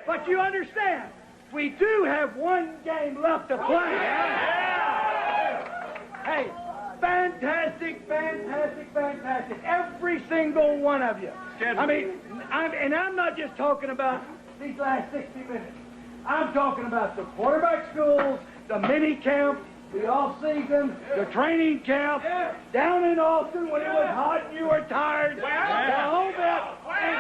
But you understand, we do have one game left to play. Hey, fantastic. Every single one of you. I mean, I'm not just talking about these last 60 minutes. I'm talking about the quarterback schools, the mini camp, the off-season, the training camp, down in Austin when it was hot and you were tired, the whole bit. And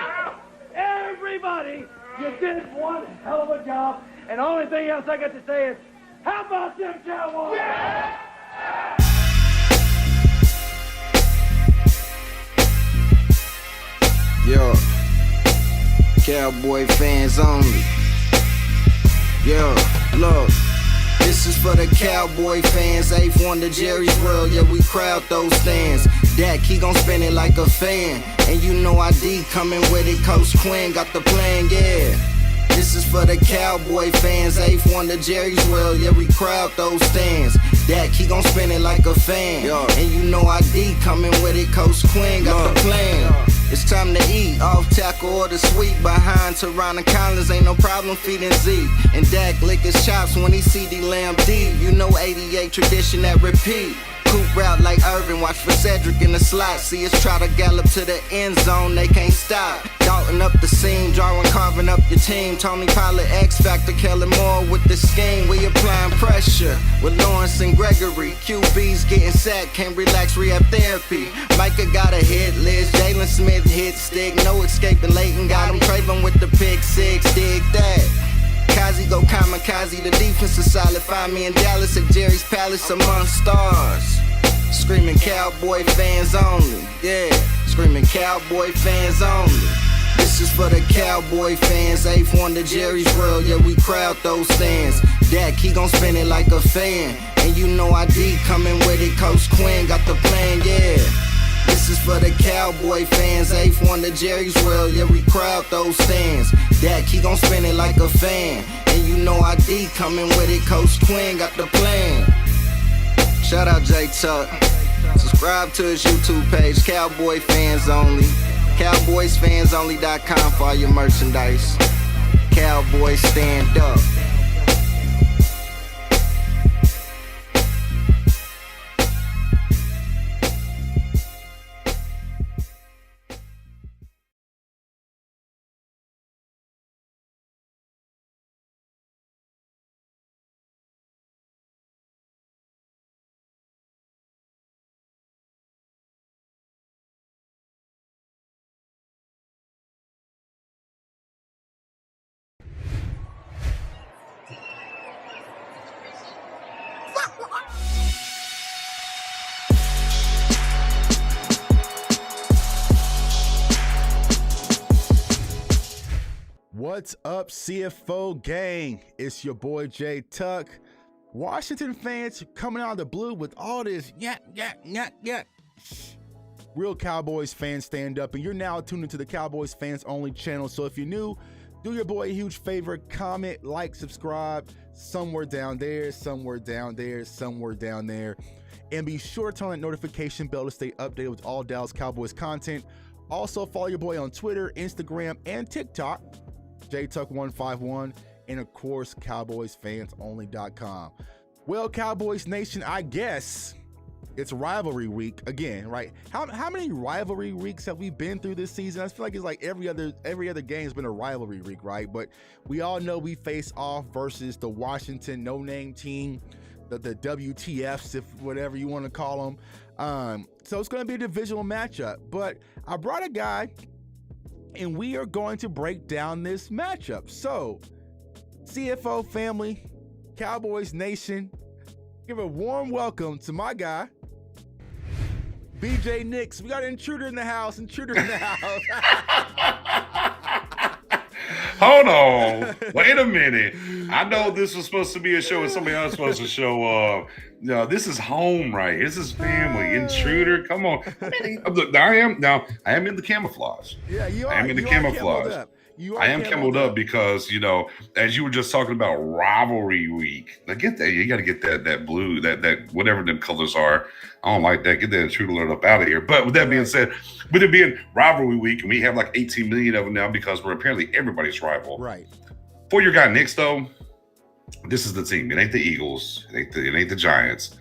everybody, you did one hell of a job. And the only thing else I got to say is, how about them Cowboys? Yo, Cowboy fans only. Yo, look, this is for the Cowboy fans. 8th wonder Jerry's World, yeah, we crowd those stands. Dak, he gon' spin it like a fan. And you know ID coming with it, Coach Quinn got the plan, yeah. This is for the Cowboy fans. 8th wonder Jerry's World, yeah, we crowd those stands. Dak, he gon' spin it like a fan. Yo. And you know ID coming with it, Coach Quinn got the plan. It's time to eat, off tackle or the sweep. Behind Teron and Collins, ain't no problem feeding Zeke. And Dak lick his chops when he see D Lamb deep. You know 88 tradition that repeat. Coop route like Irvin, watch for Cedric in the slot. See us try to gallop to the end zone, they can't stop. Dalton up the seam, Jarwin carving up your team. Tony Pollard, X Factor, Kellen Moore with the scheme. We applying pressure with Lawrence and Gregory. QB's getting sacked, can't relax, rehab therapy. Micah got a hit list, Jalen Smith hit stick. No escaping Leighton, got him Craven with the pick six, dig that. Kazi go kamikaze, the defense is solid. Find me in Dallas at Jerry's Palace among stars. Screaming Cowboy fans only, yeah. Screaming Cowboy fans only. This is for the Cowboy fans. 8th wonder Jerry's World, yeah, we crowd those stands. Dak, he gon' spin it like a fan. And you know ID coming with it, Coach Quinn got the plan, yeah. This is for the Cowboy fans. 8th wonder Jerry's World, yeah, we crowd those stands. Dak, he gon' spin it like a fan. And you know ID coming with it, Coach Quinn got the plan. Shout out J Tuck. Subscribe to his YouTube page, Cowboy Fans Only. CowboysFansOnly.com for all your merchandise. Cowboys stand up. What's up, CFO gang? It's your boy J Tuck. Washington fans coming out of the blue with all this yak. Real Cowboys fans stand up, and you're now tuned into the Cowboys Fans Only channel. So if you're new, do your boy a huge favor, comment, like, subscribe, somewhere down there, and be sure to turn on that notification bell to stay updated with all Dallas Cowboys content. Also follow your boy on Twitter, Instagram, and TikTok, JTuck151, and of course, CowboysFansOnly.com. Well, Cowboys Nation, I guess it's rivalry week again, right? How many rivalry weeks have we been through this season? I feel like it's like every other game has been a rivalry week, right? But we all know we face off versus the Washington no-name team, the WTFs, if whatever you want to call them. So it's going to be a divisional matchup. But I brought a guy, and we are going to break down this matchup. So, CFO family, Cowboys Nation, give a warm welcome to my guy, Bj Nix. We got an intruder in the house. Hold on. Wait a minute. I know this was supposed to be a show and somebody else was supposed to show up. No, this is home, right? This is family. Intruder, come on. I am in the camouflage. Yeah, you are. I am in the camouflage. I am camoed up because, as you were just talking about rivalry week, like get that, you got to get that blue, that whatever them colors are. I don't like that. Get that intruder alert up out of here. But with that being said, with it being rivalry week, and we have like 18 million of them now because we're apparently everybody's rival. Right. For your guy Nix, though, this is the team. It ain't the Eagles. It ain't the Giants.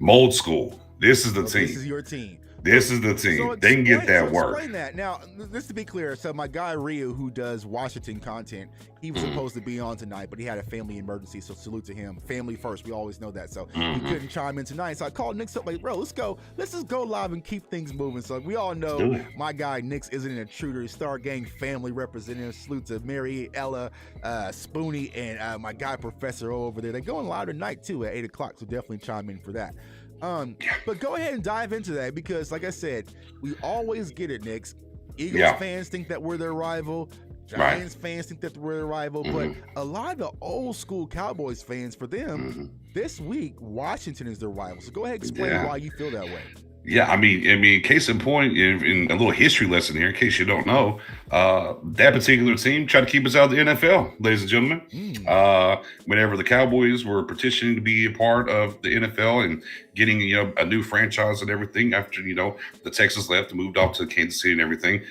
Mold school. This is the team. This is your team. This is the team. So they can get that work. Explain that. Now, just to be clear, so my guy Ryu, who does Washington content, he was supposed to be on tonight, but he had a family emergency, so salute to him. Family first. We always know that. So he couldn't chime in tonight. So I called Nix up like, bro, let's go. Let's just go live and keep things moving. So we all know my guy Nix isn't an intruder. Star Gang family representative. Salute to Mary, Ella, Spoonie, and my guy Professor O over there. They're going live tonight, too, at 8 o'clock, so definitely chime in for that. But go ahead and dive into that because, like I said, we always get it, Nix. Eagles fans think that we're their rival. Giants fans think that we're their rival. But a lot of the old school Cowboys fans, for them, this week, Washington is their rival. So go ahead and explain why you feel that way. Yeah, I mean, case in point, in a little history lesson here, in case you don't know, that particular team tried to keep us out of the NFL, ladies and gentlemen. Whenever the Cowboys were petitioning to be a part of the NFL and getting, a new franchise and everything after, the Texans left and moved off to Kansas City and everything,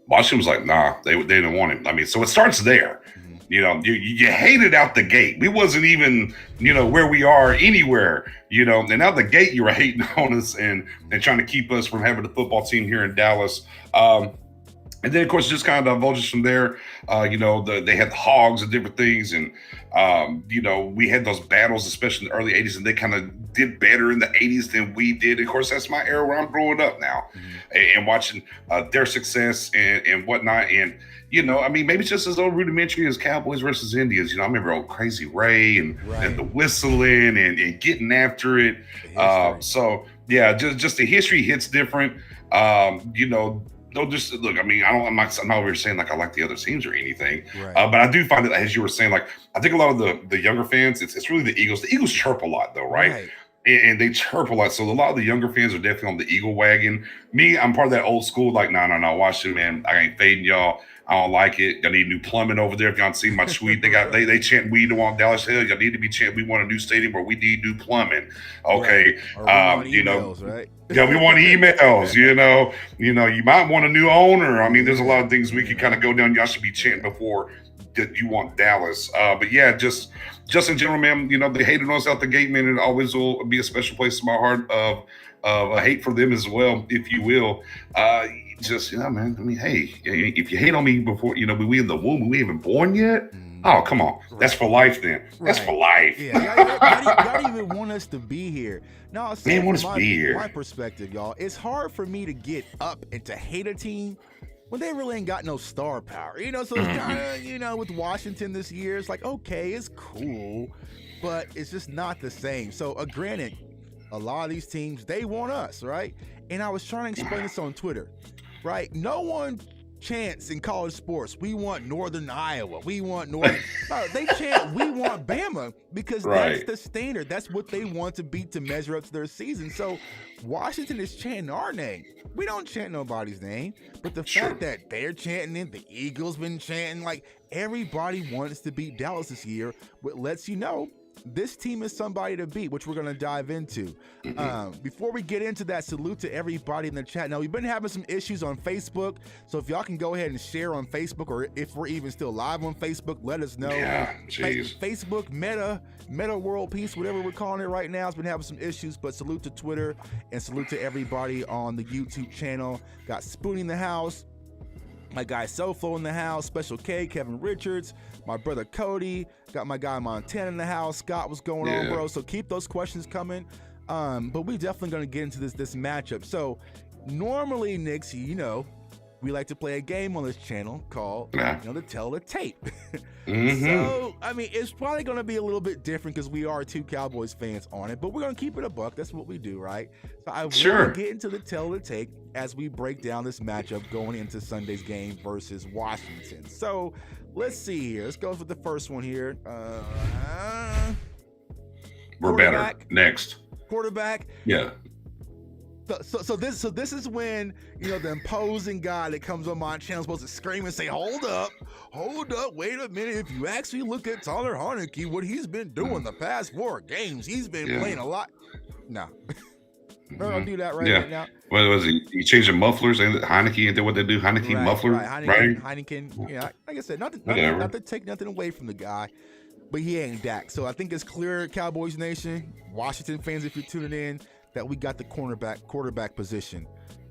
Washington was like, nah, they didn't want it. I mean, so it starts there. You hate it out the gate. We wasn't even, where we are anywhere, and out the gate you were hating on us and trying to keep us from having the football team here in Dallas. And then, of course, just kind of divulges from there. They had the Hogs and different things. And, we had those battles, especially in the early 80s, and they kind of did better in the 80s than we did. Of course, that's my era where I'm growing up now and watching their success and whatnot. And, maybe it's just as old rudimentary as Cowboys versus Indians. I remember old Crazy Ray and the whistling and getting after it. So, yeah, just the history hits different. No, just look. I mean, I'm not over here saying like I like the other teams or anything, but I do find that, as you were saying, like I think a lot of the younger fans, it's really the Eagles. The Eagles chirp a lot, though, right? And they chirp a lot. So a lot of the younger fans are definitely on the Eagle wagon. Me, I'm part of that old school. Like, no, watch it, man. I ain't fading y'all. I don't like it. Y'all need new plumbing over there. If y'all see my tweet, they chant we don't want Dallas Hill. Y'all need to be chanting we want a new stadium where we need new plumbing. Okay, emails, right? Yeah, we want emails. You might want a new owner. I mean, there's a lot of things we can kind of go down. Y'all should be chanting before that you want Dallas. But yeah, just in general, man. They hated us out the gate, man. It always will be a special place in my heart of a hate for them as well, if you will. Man. I mean, hey, if you hate on me before, we in the womb, we haven't born yet. Oh, come on. That's for life then. That's for life. Yeah, y'all even want us to be here. No, I'll say want us to be here. My perspective, y'all, it's hard for me to get up and to hate a team when they really ain't got no star power. So it's kind of, with Washington this year, it's like, okay, it's cool, but it's just not the same. So granted, a lot of these teams, they want us, right? And I was trying to explain this on Twitter, right? No one chants in college sports, we want Northern Iowa, we want Northern. No, they chant, we want Bama, because that's the standard. That's what they want to beat to measure up to their season. So Washington is chanting our name. We don't chant nobody's name, but the fact that they're chanting it, the Eagles been chanting, like everybody wants to beat Dallas this year, what lets you know this team is somebody to beat, which we're going to dive into. Before we get into that, salute to everybody in the chat. Now, we've been having some issues on Facebook, so if y'all can go ahead and share on Facebook, or if we're even still live on Facebook, let us know. Yeah, jeez. Facebook, Meta World Peace, whatever we're calling it right now, has been having some issues, but salute to Twitter and salute to everybody on the YouTube channel. Got Spoonie in the house. My guy Soflo in the house, Special K, Kevin Richards, my brother Cody, got my guy Montana in the house. Scott, what's going on, bro? So keep those questions coming. But we definitely going to get into this matchup. So normally, Nix, we like to play a game on this channel called, the Tell the Tape. So, I mean, it's probably going to be a little bit different because we are two Cowboys fans on it, but we're going to keep it a buck. That's what we do, right? So I want to get into the Tell the Tape as we break down this matchup going into Sunday's game versus Washington. So let's see here. Let's go with the first one here. We're better. Next. Quarterback. Yeah. So this is when the imposing guy that comes on my channel is supposed to scream and say, hold up, wait a minute. If you actually look at Tyler Heineke, what he's been doing the past 4 games, he's been playing a lot. No. I'll do that right now. What was he? He changing mufflers and Heineken, and then what they do? Heineken muffler, right? Heineken. Yeah, like I said, not to take nothing away from the guy, but he ain't Dak. So I think it's clear, Cowboys Nation, Washington fans, if you're tuning in, that we got the quarterback position.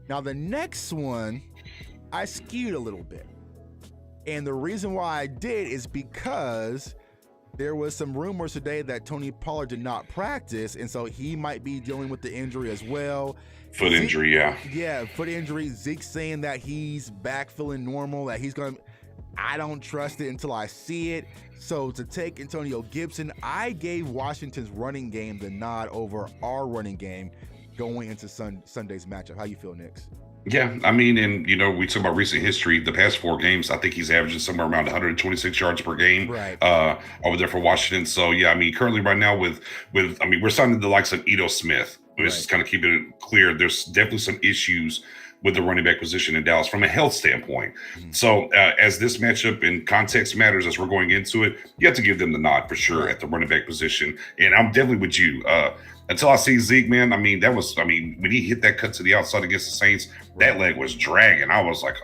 Now the next one, I skewed a little bit, and the reason why I did is because there was some rumors today that Tony Pollard did not practice, and so he might be dealing with the injury as well. Foot injury, yeah. Yeah, foot injury. Zeke's saying that he's back feeling normal, that he's going to... I don't trust it until I see it. So to take Antonio Gibson, I gave Washington's running game the nod over our running game going into Sunday's matchup. How you feel, Nix? Yeah, I mean, and we talk about recent history. The past 4 games, I think he's averaging somewhere around 126 yards per game, over there for Washington. So yeah, I mean, currently right now with we're signing the likes of Ito Smith. This is kind of keeping it clear. There's definitely some issues with the running back position in Dallas from a health standpoint. So as this matchup in context matters, as we're going into it, you have to give them the nod for sure at the running back position. And I'm definitely with you. Until I see Zeke, man, when he hit that cut to the outside against the Saints, that leg was dragging. I was like,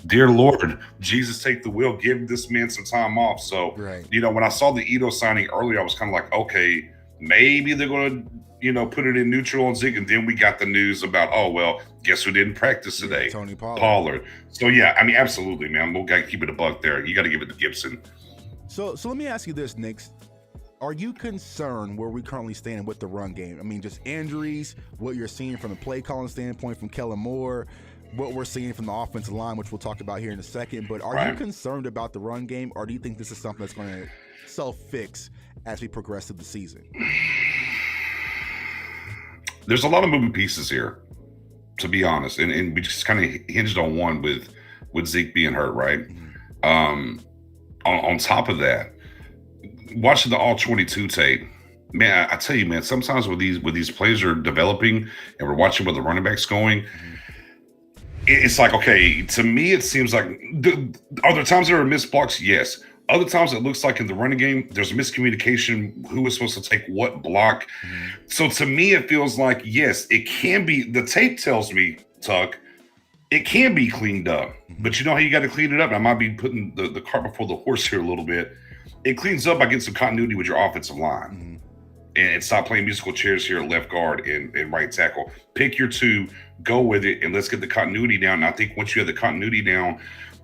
dear Lord, Jesus, take the wheel, give this man some time off. So, when I saw the Ito signing earlier, I was kind of like, okay, maybe they're going to, put it in neutral on Zeke. And then we got the news about, guess who didn't practice today? Tony Pollard. So, yeah, I mean, absolutely, man. We got to keep it a buck there. You got to give it to Gibson. So let me ask you this, Nick. Are you concerned where we currently stand with the run game? I mean, just injuries, what you're seeing from the play calling standpoint from Kellen Moore, what we're seeing from the offensive line, which we'll talk about here in a second. But are you concerned about the run game, or do you think this is something that's going to self-fix as we progress through the season? There's a lot of moving pieces here, to be honest. And we just kind of hinged on one with Zeke being hurt, right? On top of that, watching the All-22 tape, man, I tell you, man, sometimes when these players are developing and we're watching where the running back's going, it's like, okay, to me, it seems like, are there times there are missed blocks? Yes. Other times it looks like in the running game, there's miscommunication, who is supposed to take what block. So to me, it feels like, yes, it can be, the tape tells me, Tuck, it can be cleaned up, but you know how you got to clean it up? I might be putting the cart before the horse here a little bit. It cleans up by getting some continuity with your offensive line and stop playing musical chairs here at left guard and right tackle. Pick your 2, go with it, and let's get the continuity down. And I think once you have the continuity down,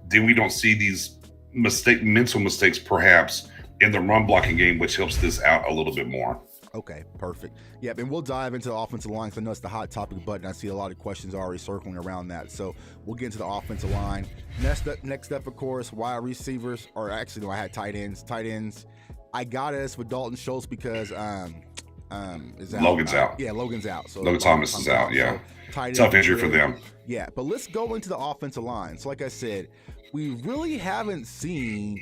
then we don't see these mental mistakes perhaps in the run blocking game, which helps this out a little bit more. Okay, perfect. Yep, and we'll dive into the offensive line because I know it's the hot topic button. I see a lot of questions already circling around that. So we'll get into the offensive line. Next up, of course, wide receivers, or actually, no, I had tight ends. I got us with Dalton Schultz because is out. Logan's out. Yeah, Logan's out. So Logan Thomas is out, yeah. So tough injury for them. Yeah, but let's go into the offensive line. So like I said, we really haven't seen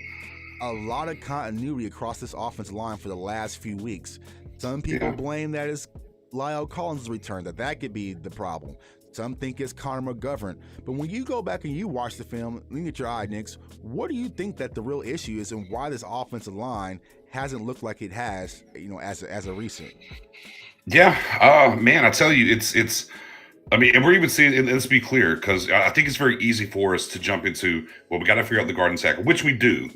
a lot of continuity across this offensive line for the last few weeks. Some people blame that it's Lyle Collins' return, that could be the problem. Some think it's Connor McGovern. But when you go back and you watch the film, look at your eye, Nix, what do you think that the real issue is and why this offensive line hasn't looked like it has, as a recent? Yeah, man, I tell you, it's and we're even seeing, and let's be clear, because I think it's very easy for us to jump into, we got to figure out the guard and tackle, which we do,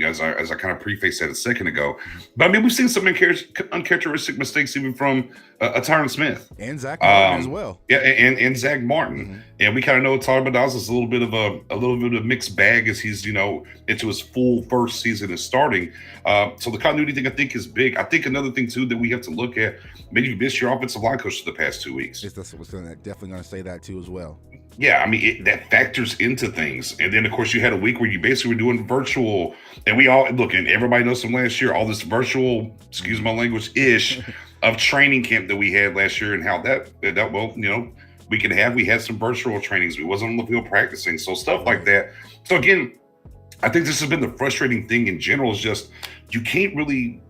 as I kind of prefaced that a second ago. But we've seen some uncharacteristic mistakes even from a Tyron Smith. And Zach Martin as well. Yeah, and Zach Martin. And we kind of know Tyler Badaz is a little bit of a mixed bag as he's, into his full first season is starting. So the continuity thing I think is big. I think another thing too that we have to look at, maybe you missed your offensive line coach for the past 2 weeks. Definitely going to say that too as well. Yeah, that factors into things. And then, of course, you had a week where you basically were doing virtual. And we all, look, and everybody knows from last year, all this virtual, excuse my language, ish of training camp that we had last year and how we had some virtual trainings. We wasn't on the field practicing. So stuff like that. So again, I think this has been the frustrating thing in general is just you can't really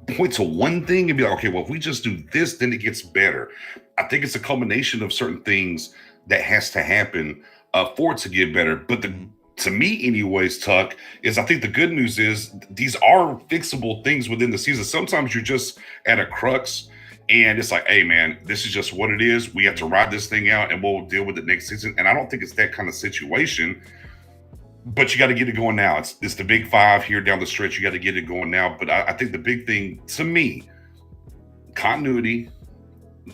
point to one thing and be like, okay, well, if we just do this, then it gets better. I think it's a culmination of certain things that has to happen for it to get better. But to me anyways, Tuck, is I think the good news is these are fixable things within the season. Sometimes you're just at a crux And it's like, hey, man, this is just what it is. We have to ride this thing out, and we'll deal with it next season. And I don't think it's that kind of situation. But you got to get it going now. It's the big 5 here down the stretch. You got to get it going now. But I think the big thing to me, continuity,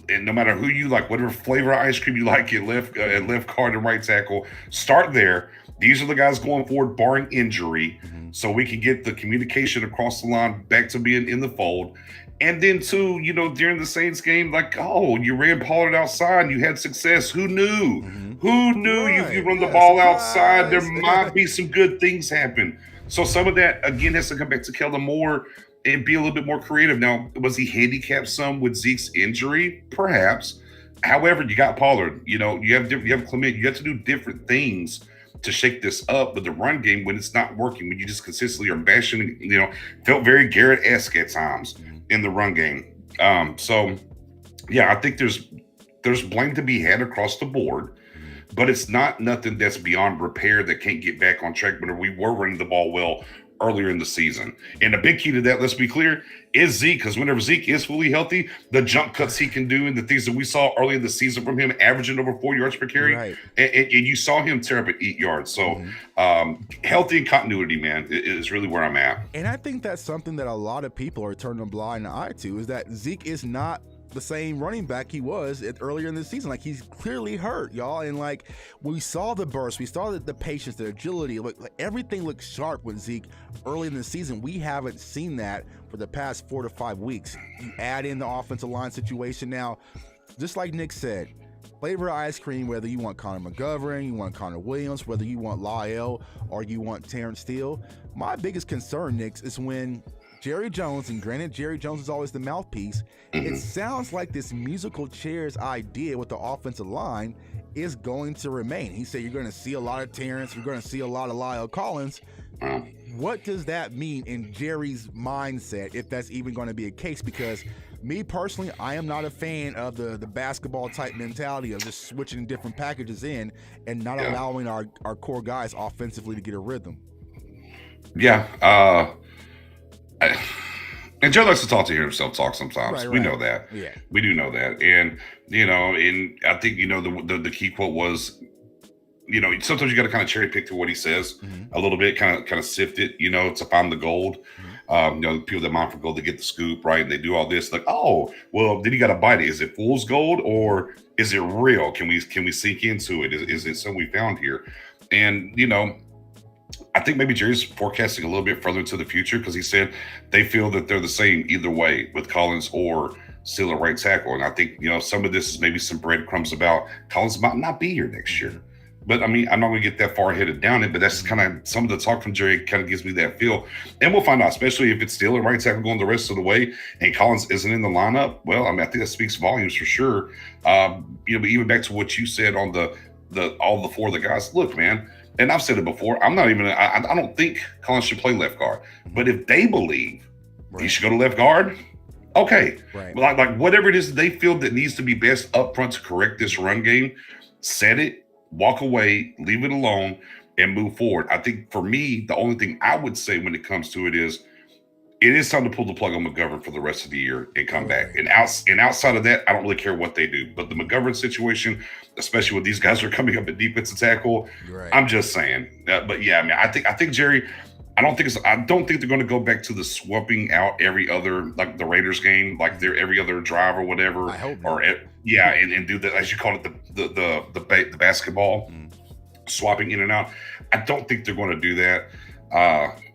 and no matter who you like, whatever flavor of ice cream you like at left guard and right tackle, start there. These are the guys going forward, barring injury, so we can get the communication across the line back to being in the fold. And then, too, during the Saints game, like, oh, you ran Pollard outside and you had success. Who knew? Who knew you run the ball outside? There might be some good things happen. So some of that, again, has to come back to Kellen Moore and be a little bit more creative. Now, was he handicapped some with Zeke's injury? Perhaps. However, you got Pollard. You have Clement. You have to do different things to shake this up with the run game when it's not working, when you just consistently are bashing, felt very Garrett-esque at times in the run game. So yeah, I think there's blame to be had across the board, but it's not nothing that's beyond repair that can't get back on track when we were running the ball well earlier in the season. And the big key to that, let's be clear, is Zeke, because whenever Zeke is fully healthy, the jump cuts he can do and the things that we saw early in the season from him, averaging over 4 yards per carry, and you saw him tear up at 8 yards. So healthy and continuity, man, is really where I'm at. And I think that's something that a lot of people are turning a blind eye to, is that Zeke is not the same running back he was earlier in the season. Like, he's clearly hurt, y'all. And like, we saw the burst, we saw the patience, the agility, like everything looked sharp with Zeke early in the season. We haven't seen that for the past 4 to 5 weeks. You add in the offensive line situation now, just like Nick said, flavor of ice cream, whether you want Connor McGovern, you want Connor Williams, whether you want Lyle or you want Terrence Steele. My biggest concern, Nick, is when Jerry Jones, and granted Jerry Jones is always the mouthpiece, it sounds like this musical chairs idea with the offensive line is going to remain. He said you're going to see a lot of Terrence, you're going to see a lot of Lyle Collins. What does that mean in Jerry's mindset, if that's even going to be a case? Because me personally, I am not a fan of the basketball type mentality of just switching different packages in and not allowing our core guys offensively to get a rhythm. Yeah. And Joe likes to talk to hear himself talk sometimes. Right. We know that. Yeah. We do know that. And, and I think, the key quote was, sometimes you got to kind of cherry pick to what he says a little bit, kind of sift it, to find the gold. People that mine for gold, they get the scoop, right? And they do all this like, oh, well, then you got to bite it. Is it fool's gold or is it real? Can we sink into it? Is it something we found here? And, I think maybe Jerry's forecasting a little bit further into the future, because he said they feel that they're the same either way with Collins or Steele at right tackle. And I think, some of this is maybe some breadcrumbs about Collins might not be here next year. But I mean, I'm not going to get that far headed down it, but that's kind of some of the talk from Jerry kind of gives me that feel. And we'll find out, especially if it's Steele at right tackle going the rest of the way and Collins isn't in the lineup. Well, I mean, I think that speaks volumes for sure. But even back to what you said on all the 4 of the guys, look, man, and I've said it before, I don't think Collins should play left guard. But if they believe he should go to left guard, okay. Right. Like whatever it is they feel that needs to be best up front to correct this run game, set it, walk away, leave it alone, and move forward. I think for me, the only thing I would say when it comes to it is time to pull the plug on McGovern for the rest of the year and come back. And outside of that, I don't really care what they do. But the McGovern situation, especially when these guys are coming up at defensive tackle, I'm just saying. But yeah, I mean, I think Jerry, I don't think they're going to go back to the swapping out every other, like the Raiders game, like their every other drive or whatever. I hope not. And do that, as you call it, the basketball swapping in and out. I don't think they're going to do that.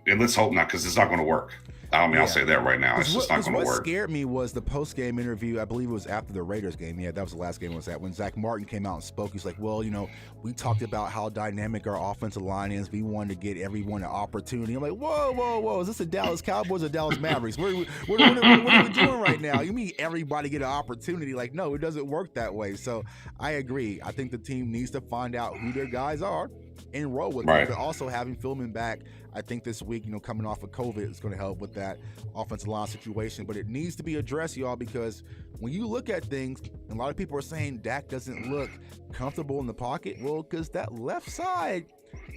And let's hope not, because it's not going to work. I mean, I'll say that right now. It's just not going to work. What scared me was the post-game interview. I believe it was after the Raiders game. Yeah, that was the last game. Was that when Zach Martin came out and spoke? He's like, well, we talked about how dynamic our offensive line is. We wanted to get everyone an opportunity. I'm like, whoa. Is this the Dallas Cowboys or Dallas Mavericks? What are we doing right now? You mean everybody get an opportunity? Like, no, it doesn't work that way. So I agree. I think the team needs to find out who their guys are and roll with them. But also having Philman back, I think this week, coming off of COVID is going to help with that offensive line situation. But it needs to be addressed, y'all, because when you look at things, a lot of people are saying Dak doesn't look comfortable in the pocket. Well, because that left side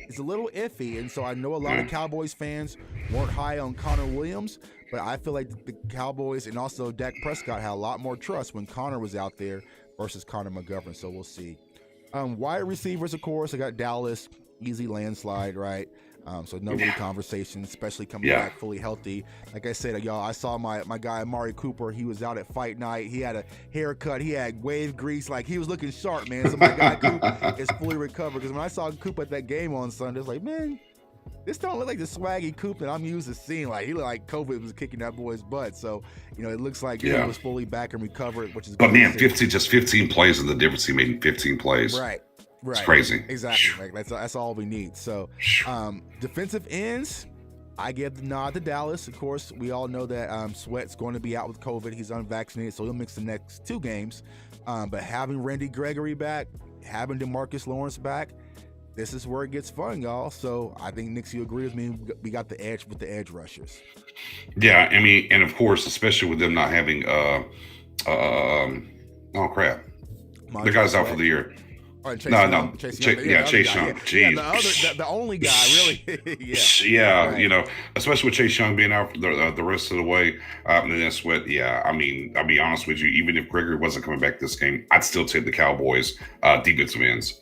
is a little iffy, and so I know a lot of Cowboys fans weren't high on Connor Williams, but I feel like the Cowboys and also Dak Prescott had a lot more trust when Connor was out there versus Connor McGovern, so we'll see. Wide receivers, of course, I got Dallas, easy landslide, right? So no really conversation, especially coming back fully healthy. Like I said, y'all, I saw my guy Amari Cooper. He was out at fight night. He had a haircut. He had wave grease. Like, he was looking sharp, man. So my guy Coop is fully recovered. Because when I saw Coop at that game on Sunday, I was like, man, this don't look like the swaggy Coop that I'm used to seeing. Like, he looked like COVID was kicking that boy's butt. So, you know, it looks like he was fully back and recovered, which is good. But man, 15 plays and the difference he made in 15 plays. Right. It's crazy. Exactly. Like, that's all we need. So, defensive ends, I give the nod to Dallas. Of course, we all know that Sweat's going to be out with COVID. He's unvaccinated, so he'll miss the next 2 games. But having Randy Gregory back, having DeMarcus Lawrence back, this is where it gets fun, y'all. So I think, Nix, you agree with me. We got the edge with the edge rushers. Yeah, I mean, and of course, especially with them not having the guy's out for the year. Chase Young. Chase Young. The only guy, really. Right. You know, especially with Chase Young being out the rest of the way, and then Sweat. Yeah, I mean, I'll be honest with you. Even if Gregory wasn't coming back this game, I'd still take the Cowboys defensive ends.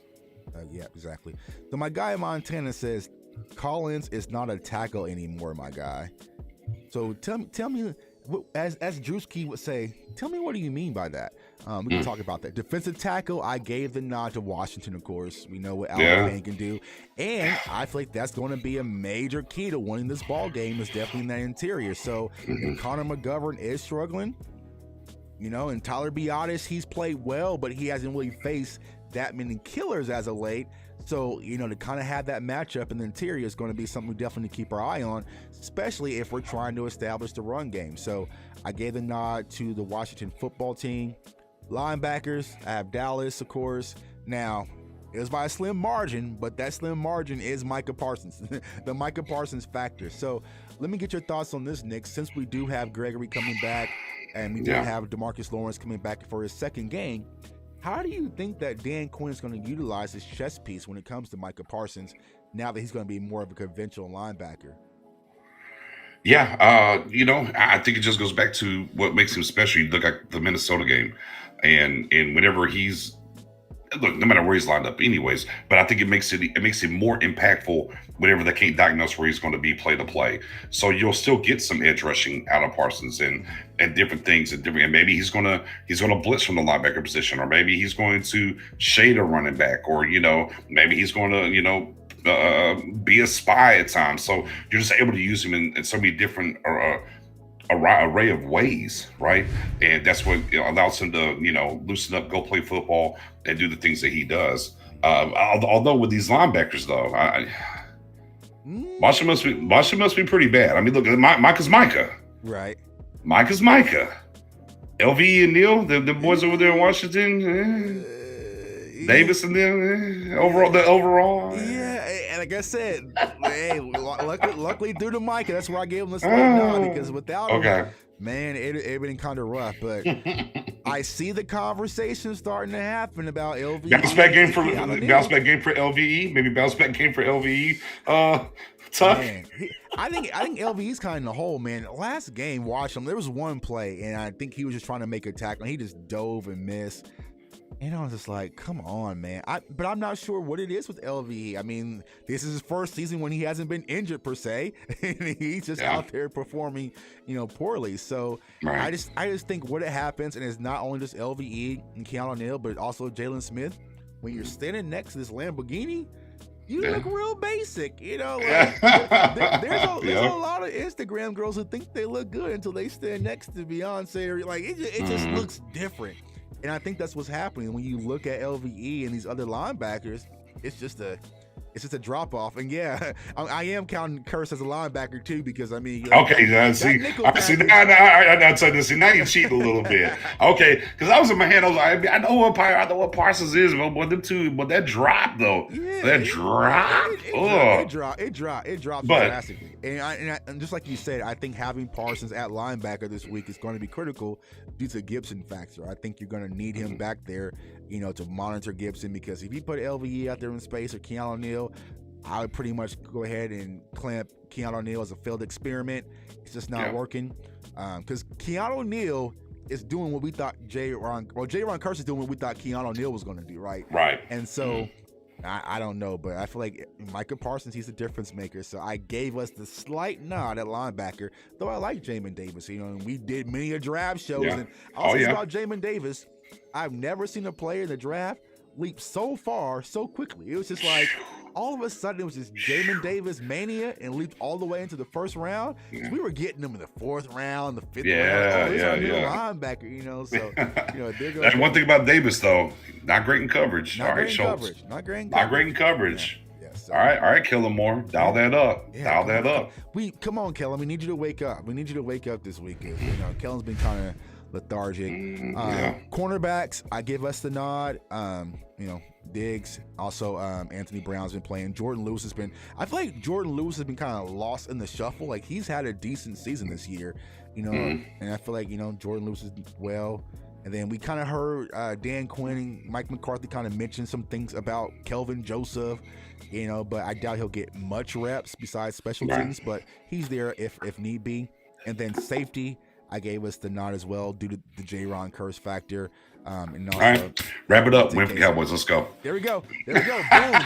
Yeah, exactly. So my guy Montana says Collins is not a tackle anymore, my guy. So tell me, as Drewski would say, tell me, what do you mean by that? We can talk about that. Defensive tackle, I gave the nod to Washington, of course. We know what Allen Payne can do. And I feel like that's going to be a major key to winning this ball game, is definitely in that interior. So if Connor McGovern is struggling, you know, and Tyler Biadasz, he's played well, but he hasn't really faced that many killers as of late. So, you know, to kind of have that matchup in the interior is going to be something we definitely keep our eye on, especially if we're trying to establish the run game. So I gave the nod to the Washington football team. Linebackers, I have Dallas, of course. Now, it was by a slim margin, but that slim margin is Micah Parsons, the Micah Parsons factor. So let me get your thoughts on this, Nick. Since we do have Gregory coming back and we do have DeMarcus Lawrence coming back for his second game, how do you think that Dan Quinn is going to utilize his chess piece when it comes to Micah Parsons now that he's going to be more of a conventional linebacker? Yeah, you know, I think it just goes back to what makes him special. You look at the Minnesota game, and whenever he's, look, no matter where he's lined up anyways, but I think it makes it more impactful whenever they can't diagnose where he's going to be play to play. So you'll still get some edge rushing out of Parsons and different things and maybe he's gonna blitz from the linebacker position, or maybe he's going to shade a running back, or, you know, maybe he's going to, you know, be a spy at times. So you're just able to use him in so many different array of ways, right? And that's what allows him to, you know, loosen up, go play football, and do the things that he does. Although with these linebackers, though, Washington must be pretty bad. I mean, look, Micah's Micah. Right. Micah's Micah. LVE and Neal, the boys over there in Washington. Davis and them, overall. Yeah, and like I said, hey, luckily due to Micah, that's why I gave him this nod, because without him, man, it been kind of rough. But I see the conversation starting to happen about LVE. Bounce back game for LVE. Maybe bounce back game for LVE. Tough. Man, I think LVE's kind of in the hole, man. Last game, watch him. There was one play, and I think he was just trying to make a tackle, and he just dove and missed. And I was just like, come on, man. But I'm not sure what it is with LVE. I mean, this is his first season when he hasn't been injured per se, and he's just out there performing, you know, poorly. So I just think what it happens, and it's not only just LVE and Keanu Neal, but also Jalen Smith. When you're standing next to this Lamborghini, you look real basic, you know. Like, there's a lot of Instagram girls who think they look good until they stand next to Beyonce. Like it just looks different. And I think that's what's happening when you look at LVE and these other linebackers. It's just a drop off. And yeah, I am counting Curse as a linebacker too, because I mean, now you're cheating a little bit. Okay, because I was in my head, I was like, I know what Parsons is, but them two, but that drop though, it dropped drastically. And just like you said, I think having Parsons at linebacker this week is going to be critical due to Gibson factor. I think you're going to need him back there, you know, to monitor Gibson, because if you put LVE out there in space or Keanu Neal, I would pretty much go ahead and clamp Keanu O'Neal as a failed experiment. It's just not working. Because Keanu O'Neal is doing what we thought J-Ron Curse is doing what we thought Keanu O'Neal was going to do, right? Right. And so, I don't know, but I feel like Micah Parsons, he's the difference maker. So I gave us the slight nod at linebacker, though I like Jamin Davis. You know, and we did many a draft shows. And also about Jamin Davis, I've never seen a player in the draft leap so far so quickly. It was just like all of a sudden it was just Jamin Davis mania and leaped all the way into the first round. We were getting them in the fourth round, the fifth round. This is our middle linebacker, you know. So that's one thing about Davis though, not great in coverage. Not great in coverage. So, all right, Kellen Moore, dial that up. Dial that up. Come on, Kellen. We need you to wake up. We need you to wake up this weekend. You know, Kellen's been kind of lethargic. Cornerbacks, I give us the nod. You know, Diggs, also Anthony Brown's been playing. Jordan Lewis has been, I feel like Jordan Lewis has been kind of lost in the shuffle. Like, he's had a decent season this year, you know, and I feel like, you know, Jordan Lewis is well. And then we kind of heard Dan Quinn and Mike McCarthy kind of mention some things about Kelvin Joseph, you know, but I doubt he'll get much reps besides special teams, but he's there if need be. And then safety, I gave us the nod as well due to the J-Ron Curse factor. And also, all right, wrap it up. Win for Cowboys. Let's go. There we go. Boom, bam.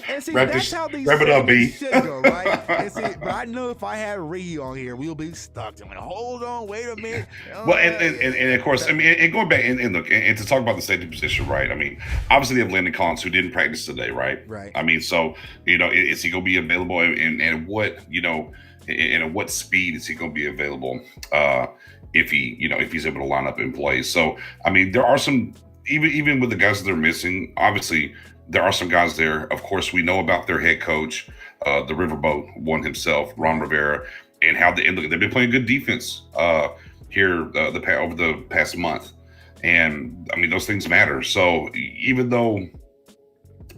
And see that's how these wrap it up, B. should go, right? And see, but I know if I had Ree on here, we'll be stuck. I'm like, hold on, wait a minute. Well, and of course, I mean, and going back and look, and to talk about the safety position, right? I mean, obviously they have Landon Collins who didn't practice today, right? Right. I mean, so, you know, is he going to be available and what, you know, and at what speed is he going to be available if he's able to line up and play? So, I mean, there are some, even with the guys that they're missing, obviously there are some guys there. Of course, we know about their head coach, the Riverboat one himself, Ron Rivera, and how they've been playing good defense here over the past month. And, I mean, those things matter. So, even though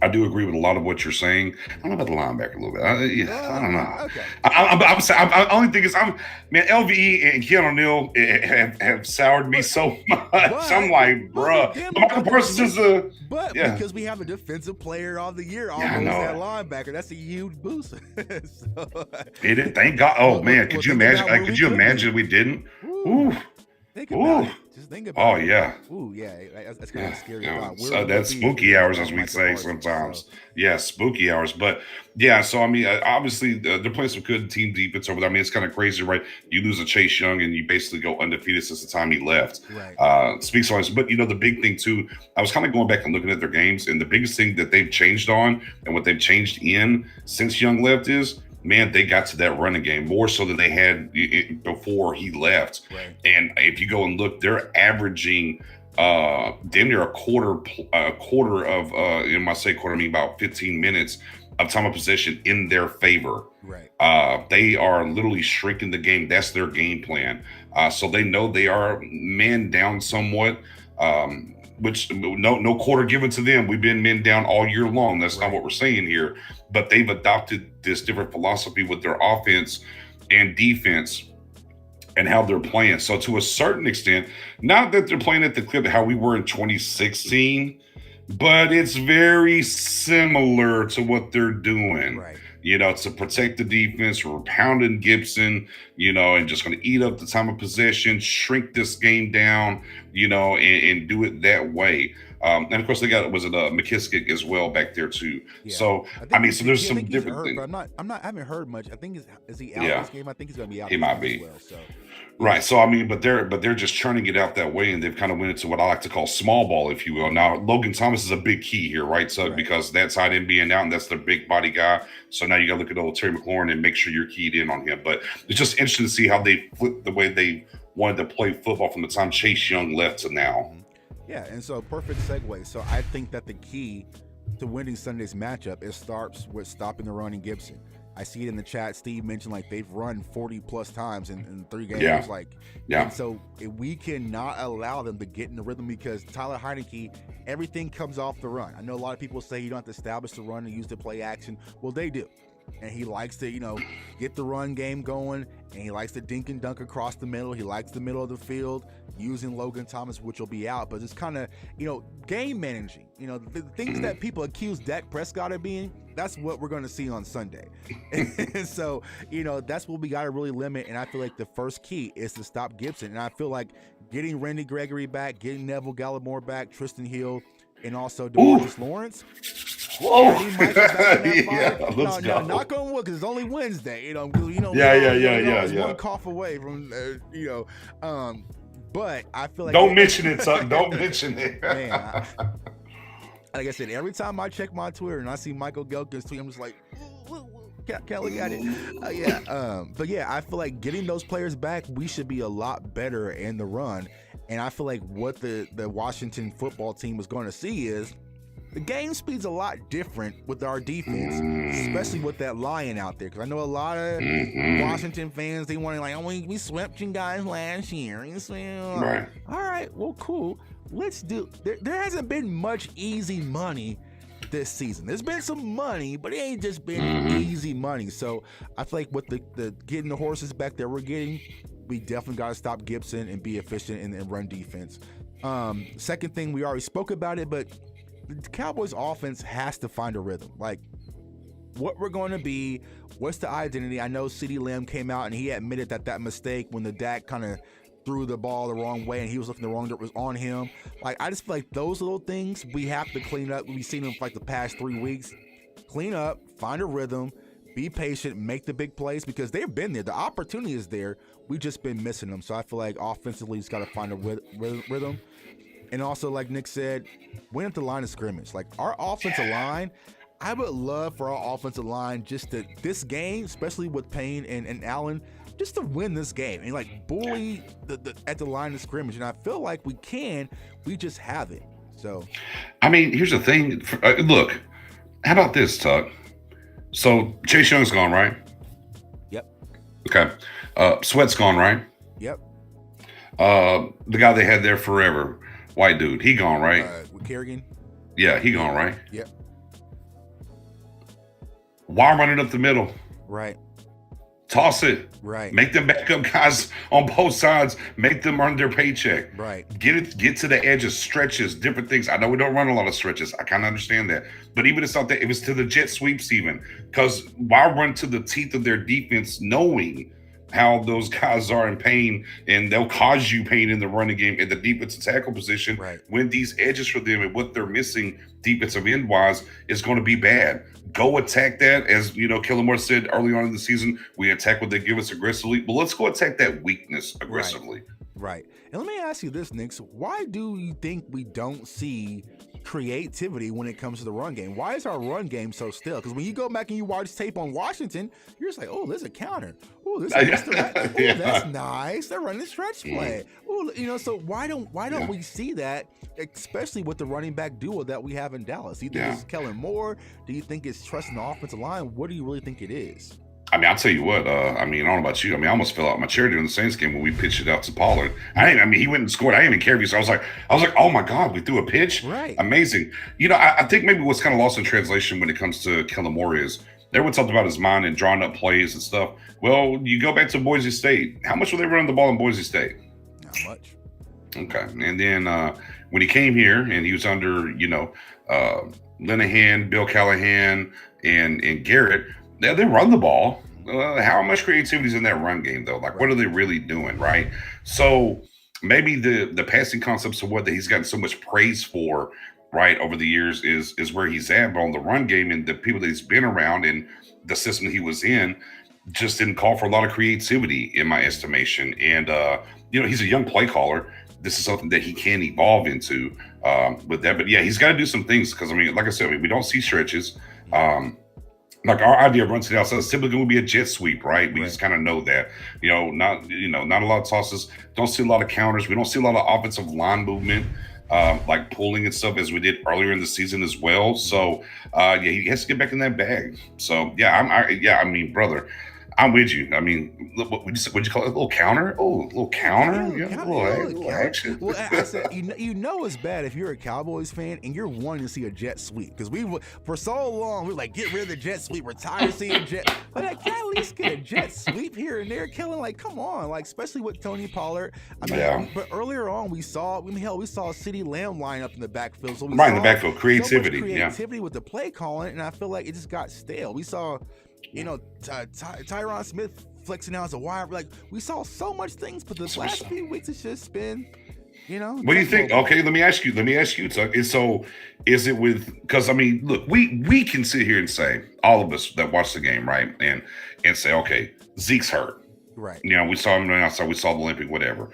I do agree with a lot of what you're saying, I don't know about the linebacker a little bit. I don't know. Okay. I only think LVE and Keanu O'Neal have soured me so much. I'm like, bruh. Michael Parsons is because we have a defensive player of the year almost at linebacker. That's a huge boost. Thank God. Oh, man. Could you imagine? Could you imagine we didn't? Ooh. Think about it. Just think about it. Oh, yeah. Ooh, yeah. That's kind of scary. So that's spooky hours, as we say sometimes. So. Yeah, spooky hours. But, yeah, so, I mean, obviously, they're playing some good team defense over there. I mean, it's kind of crazy, right? You lose a Chase Young, and you basically go undefeated since the time he left. Right. Speaks volumes. But, you know, the big thing, too, I was kind of going back and looking at their games, and the biggest thing that they've changed on and what they've changed in since Young left is, man, they got to that running game more so than they had before he left. Right. And if you go and look, they're averaging damn near a quarter of, when I say quarter, I mean about 15 minutes of time of possession in their favor. Right. They are literally shrinking the game. That's their game plan. So they know they are man down somewhat. Which no quarter given to them. We've been men down all year long. That's not what we're saying here. But they've adopted this different philosophy with their offense and defense and how they're playing. So to a certain extent, not that they're playing at the clip how we were in 2016, but it's very similar to what they're doing. Right. You know, to protect the defense, we're pounding Gibson, you know, and just going to eat up the time of possession, shrink this game down, you know, and do it that way. And of course, they got McKissick as well back there too. Yeah. So I mean, so there's some different things. I haven't heard much. I think is he out this game? I think he's going to be out. He might be. As well, so. Right. So, I mean, but they're just churning it out that way, and they've kind of went into what I like to call small ball, if you will. Now, Logan Thomas is a big key here, right? So, because that side end being out, and that's their big body guy. So now you got to look at old Terry McLaurin and make sure you're keyed in on him. But it's just interesting to see how they flipped the way they wanted to play football from the time Chase Young left to now. Yeah, and so perfect segue. So I think that the key to winning Sunday's matchup starts with stopping the run in Gibson. I see it in the chat. Steve mentioned like they've run 40 plus times in 3 games. Yeah. And so we cannot allow them to get in the rhythm because Tyler Heineke, everything comes off the run. I know a lot of people say you don't have to establish the run and use the play action. Well, they do. and he likes to, get the run game going, and he likes to dink and dunk across the middle. He likes the middle of the field, using Logan Thomas, which will be out, but it's kind of, game managing. The things that people accuse Dak Prescott of being, that's what we're going to see on Sunday. And so, that's what we got to really limit, and I feel like the first key is to stop Gibson, and I feel like getting Randy Gregory back, getting Neville Gallimore back, Tristan Hill, and also DeMarcus Lawrence. Whoa! Let's go. Knock on wood, because it's only Wednesday. Yeah. One cough away from, but I feel like don't mention it, Tuck. Don't mention it. Man, like I said, every time I check my Twitter and I see Michael Gelkin's tweet, I'm just like, can't look at it. But yeah, I feel like getting those players back, we should be a lot better in the run. And I feel like what the Washington football team is going to see is the game speed's a lot different with our defense, especially with that lion out there. Because I know a lot of Washington fans, they want to like, we swept you guys last year. Right. All right, well, cool. Let's do. There hasn't been much easy money this season. There's been some money, but it ain't just been easy money. So I feel like with the getting the horses back that we're getting, we definitely got to stop Gibson and be efficient in run defense. Second thing, we already spoke about it, but the Cowboys offense has to find a rhythm. Like, what we're going to be, what's the identity? I know CeeDee Lamb came out and he admitted that mistake when the Dak kind of threw the ball the wrong way and he was looking the wrong direction, was on him. Like, I just feel like those little things we have to clean up. We've seen them for like the past 3 weeks. Clean up, find a rhythm, be patient, make the big plays, because they've been there. The opportunity is there. We've just been missing them. So I feel like offensively, it's got to find a rhythm. And also, like Nick said, win at the line of scrimmage. Like, our offensive line, I would love for our offensive line just to, this game, especially with Payne and Allen, just to win this game and like bully at the line of scrimmage. And I feel like we just haven't. So, I mean, here's the thing. Look, how about this, Tuck? So Chase Young's gone, right? Yep. Okay. Sweat's gone, right? Yep. The guy they had there forever, white dude, he gone, right? With Kerrigan? Yeah, he gone, right? Yep. Why running up the middle? Right. Toss it. Right. Make them backup guys on both sides. Make them earn their paycheck. Right. Get to the edges, stretches, different things. I know we don't run a lot of stretches. I kind of understand that. But even it's not that. It was to the jet sweeps even. Because why run to the teeth of their defense knowing how those guys are in pain, and they'll cause you pain in the running game in the defensive tackle position, right, when these edges for them and what they're missing defensive end wise is going to be bad. Go attack that. As you know, Killamore said early on in the season, we attack what they give us aggressively, but let's go attack that weakness aggressively. Right. And let me ask you this, Nix. Why do you think we don't see creativity when it comes to the run game? Why is our run game so still? Because when you go back and you watch tape on Washington, you're just like, oh, there's a counter. Oh, this is that's nice. They're running a stretch play. Oh, so why don't we see that, especially with the running back duo that we have in Dallas? Do you think it's Kellen Moore? Do you think it's trusting the offensive line? What do you really think it is? I mean, I'll tell you what. I don't know about you. I mean, I almost fell out my chair during the Saints game when we pitched it out to Pollard. He went and scored. I didn't even care. So I was like, oh my God, we threw a pitch. Right. Amazing. I think maybe what's kind of lost in translation when it comes to Kellen Moore is everyone talked about his mind and drawing up plays and stuff. Well, you go back to Boise State. How much were they running the ball in Boise State? Not much. Okay. And then when he came here and he was under, Linehan, Bill Callahan, and Garrett, they run the ball. How much creativity is in that run game, though? Like, what are they really doing, right? So maybe the passing concepts of what he's gotten so much praise for, right, over the years is where he's at. But on the run game and the people that he's been around and the system he was in just didn't call for a lot of creativity, in my estimation. And, he's a young play caller. This is something that he can evolve into with that. But, yeah, he's got to do some things because, like I said, we don't see stretches. Like our idea of run to the outside is typically going to be a jet sweep, right? We just kind of know that, not a lot of tosses. Don't see a lot of counters. We don't see a lot of offensive line movement, like pulling and stuff as we did earlier in the season as well. So, he has to get back in that bag. So, brother, I'm with you. I mean, what'd you call it? A little counter? Oh, a little counter? Yeah, a little action. Well, I said, you know it's bad if you're a Cowboys fan and you're wanting to see a jet sweep. Because for so long, we were like, get rid of the jet sweep, retire seeing jet. But I can't at least get a jet sweep here and there. Killing, like, come on. Like, especially with Tony Pollard. I mean, but earlier on, we saw CeeDee Lamb line up in the backfield. So in the backfield, creativity. So much creativity with the play calling, and I feel like it just got stale. We saw, Tyron Smith flexing out as a wide. Like, we saw so much things, but the last few weeks it's just been, What do you think? Okay, let me ask you, Tuck. So is it because I mean, look, we can sit here and say, all of us that watch the game, right, and say, okay, Zeke's hurt, right? We saw him outside, we saw the Olympic, whatever.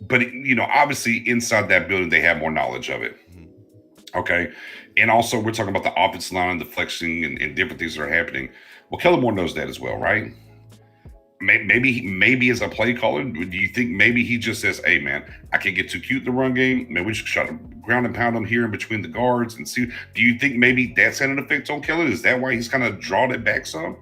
But obviously inside that building, they have more knowledge of it. Mm-hmm. Okay, and also we're talking about the offensive line, the flexing, and different things that are happening. Well, Kellen Moore knows that as well, right? Maybe as a play caller, do you think maybe he just says, hey, man, I can't get too cute in the run game. Maybe we should try to ground and pound him here in between the guards and see. Do you think maybe that's had an effect on Kellen? Is that why he's kind of drawn it back some?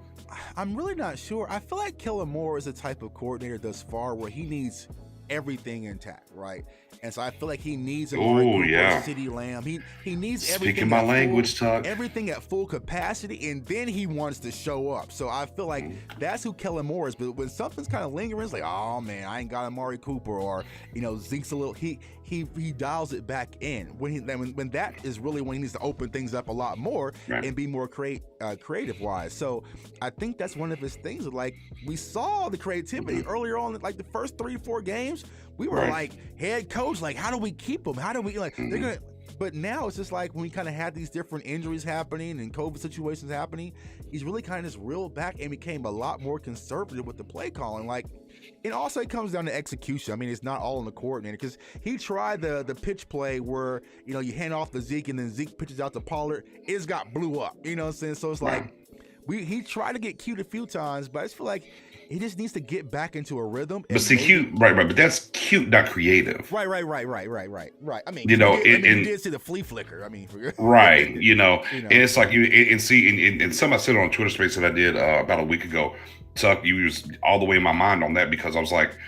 I'm really not sure. I feel like Kellen Moore is the type of coordinator thus far where he needs everything intact, right? And so I feel like he needs a CeeDee Lamb. He needs everything. Speaking my language, Tuck. Everything at full capacity, and then he wants to show up. So I feel like that's who Kellen Moore is. But when something's kind of lingering, it's like, oh man, I ain't got Amari Cooper, or Zeke's a little. He dials it back in when that is really when he needs to open things up a lot more and be more creative wise. So I think that's one of his things. Like, we saw the creativity earlier on, like the first 3-4 games. We were like, head coach, like, how do we keep them? How do we they're gonna? But now it's just like when we kind of had these different injuries happening and COVID situations happening, he's really kind of just reeled back and became a lot more conservative with the play calling. Like, it also comes down to execution. I mean, it's not all on the coordinator, because he tried the pitch play where, you hand off to Zeke and then Zeke pitches out to Pollard. It's got blew up. You know what I'm saying? So it's like, he tried to get cute a few times, but I just feel like he just needs to get back into a rhythm. But see, cute, right. But that's cute, not creative. Right. I mean, you did see the flea flicker. I mean, right. And it's like and some I said on Twitter space that I did about a week ago. Tuck, you was all the way in my mind on that, because I was like,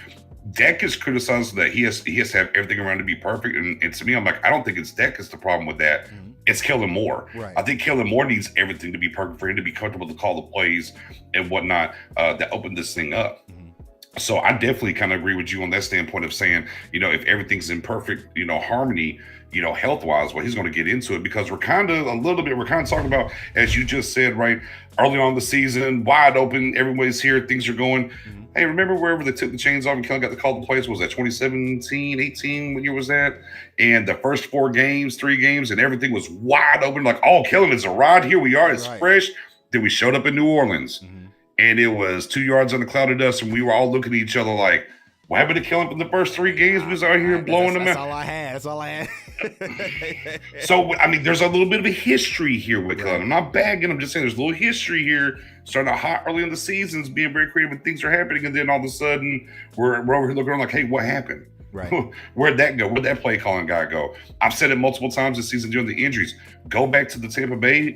Dak is criticized that he has to have everything around to be perfect, and to me, I'm like, I don't think it's Dak is the problem with that. Mm-hmm. It's Kellen Moore. Right. I think Kellen Moore needs everything to be perfect for him to be comfortable to call the plays and whatnot that open this thing up. Mm-hmm. So I definitely kind of agree with you on that standpoint of saying, if everything's in perfect, harmony, health-wise, well, he's going to get into it, because we're kind of talking about, as you just said, right, early on in the season, wide open, everybody's here, things are going. Mm-hmm. Hey, remember wherever they took the chains off and Kellen got to call the plays? Was that 2017, 18? What year was that? And the first 3 games, and everything was wide open. Like, oh, Kellen is a ride. Here we are. It's fresh. Then we showed up in New Orleans, and it was 2 yards on the cloud of dust, and we were all looking at each other like, what happened to Kellen in the first 3 games? We was out here blowing them out. That's all I had. So, I mean, there's a little bit of a history here with Kellen. I'm not bagging. I'm just saying there's a little history here. Starting out hot early in the seasons, being very creative, and things are happening. And then all of a sudden, we're over here looking around like, hey, what happened? Right. Where'd that go? Where'd that play calling guy go? I've said it multiple times this season during the injuries. Go back to the Tampa Bay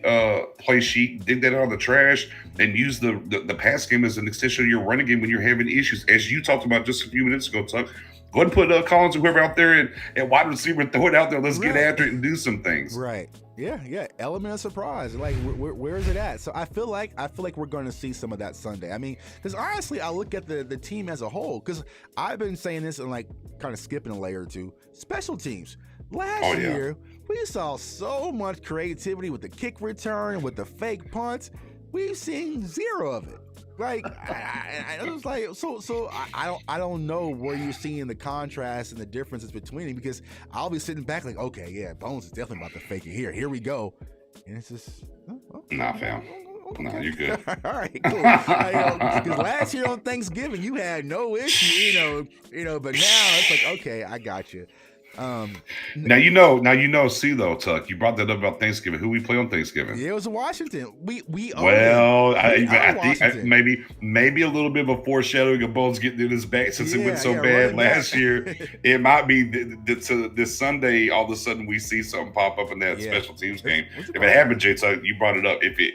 play sheet, dig that out of the trash, and use the pass game as an extension of your running game when you're having issues. As you talked about just a few minutes ago, Tuck, go ahead and put Collins or whoever out there and wide receiver and throw it out there. Let's get after it and do some things. Right. Yeah. Element of surprise. Like, where is it at? So I feel like we're going to see some of that Sunday. I mean, because honestly, I look at the team as a whole, because I've been saying this and like kind of skipping a layer or two. Special teams. Last year, we saw so much creativity with the kick return, with the fake punts. We've seen 0 of it. Like, I was like, so I don't know where you're seeing the contrast and the differences between them, because I'll be sitting back like, okay, yeah, Bones is definitely about to fake it here. Here we go, and it's just nah, fam. Okay. No, you're good. All right, cool. Because last year on Thanksgiving you had no issue, but now it's like, okay, I got you. Now see though, Tuck, you brought that up about Thanksgiving. Who we play on Thanksgiving? Yeah, it was Washington. We I think maybe a little bit of a foreshadowing of Bones getting in his back since it went so bad last year. It might be this Sunday. All of a sudden, we see something pop up in that special teams game. If it happened, Jay Tuck, you brought it up. If it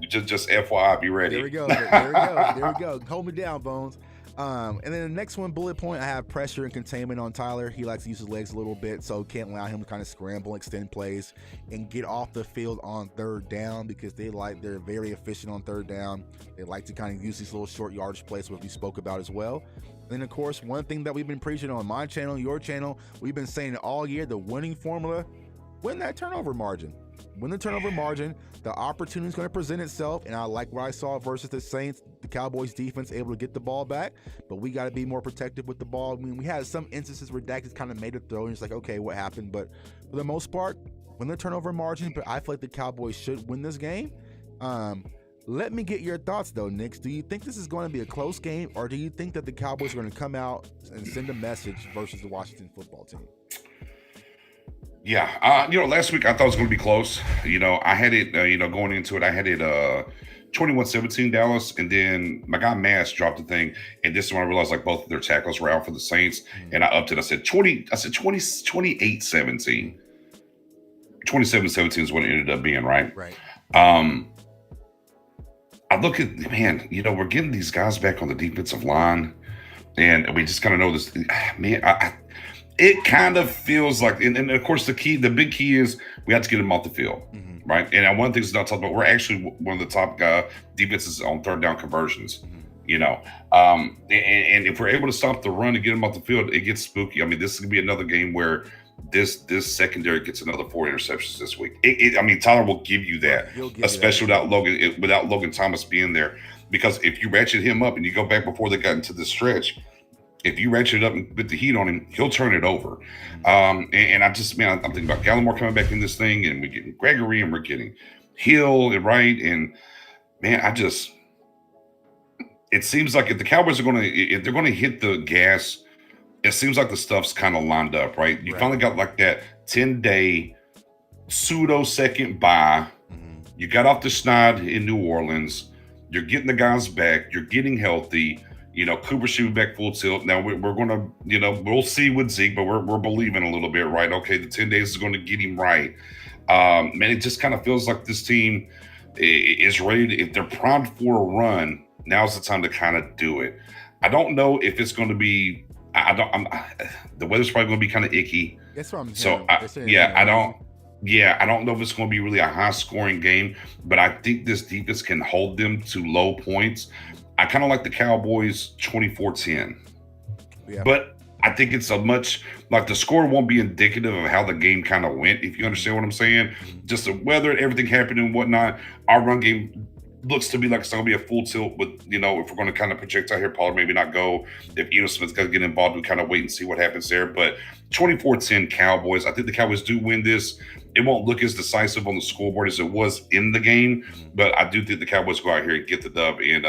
Just FYI, be ready. There we go. There we go. Hold me down, Bones. And then the next one, bullet point, I have pressure and containment on Tyler. He likes to use his legs a little bit, so can't allow him to kind of scramble, extend plays, and get off the field on third down because they're very efficient on third down. They like to kind of use these little short yardage plays, which we spoke about as well. Then, of course, one thing that we've been preaching on my channel, your channel, we've been saying it all year, the winning formula, win that turnover margin. Win the turnover margin, the opportunity is going to present itself, and I like what I saw versus the Saints. The Cowboys defense able to get the ball back, but we got to be more protective with the ball. I mean, we had some instances where Dak just kind of made a throw, and it's like, okay, what happened? But for the most part, win the turnover margin, but I feel like the Cowboys should win this game. Let me get your thoughts, though, Nix. Do you think this is going to be a close game, or do you think that the Cowboys are going to come out and send a message versus the Washington football team? Yeah, last week I thought it was going to be close. I had it, going into it, I had it 21-17 Dallas, and then my guy Mass dropped the thing, and this is when I realized like both of their tackles were out for the Saints, and I upped it. I said 28-17. 27-17 is what it ended up being, right? Right. I look at, man, we're getting these guys back on the defensive line, and we just kind of know this, man, it kind of feels like, and of course the big key is we have to get them off the field, right? And one of the things not talking about, we're actually one of the top defenses on third down conversions, and if we're able to stop the run and get them off the field, it gets spooky. I mean, this is gonna be another game where this secondary gets another 4 interceptions this week. Tyler will give you that, especially without Logan Thomas being there, because if you ratchet him up and you go back before they got into the stretch, if you ratchet it up and put the heat on him, he'll turn it over. And I'm thinking about Gallimore coming back in this thing, and we're getting Gregory, and we're getting Hill, and right, and man, it seems like if the Cowboys are if they're gonna hit the gas, it seems like the stuff's kind of lined up, right? You finally got like that 10-day pseudo second bye. You got off the schneid in New Orleans. You're getting the guys back. You're getting healthy. Cooper should be back full tilt. Now we're going to, we'll see with Zeke, but we're believing a little bit, right? Okay, the 10 days is going to get him right. Man, it just kind of feels like this team is ready to, if they're primed for a run, now's the time to kind of do it. I don't know if it's going to be, the weather's probably going to be kind of icky. That's what I'm saying. So, I don't know if it's going to be really a high-scoring game, but I think this defense can hold them to low points. I kind of like the Cowboys 24-10. Yeah. But I think it's the score won't be indicative of how the game kind of went, if you understand what I'm saying. Just the weather, everything happening and whatnot. Our run game looks to be like it's going to be a full tilt with, if we're going to kind of project out here, Pollard maybe not go. If Eno Smith's going to get involved, we kind of wait and see what happens there. But 24-10 Cowboys. I think the Cowboys do win this. It won't look as decisive on the scoreboard as it was in the game, but I do think the Cowboys go out here and get the dub and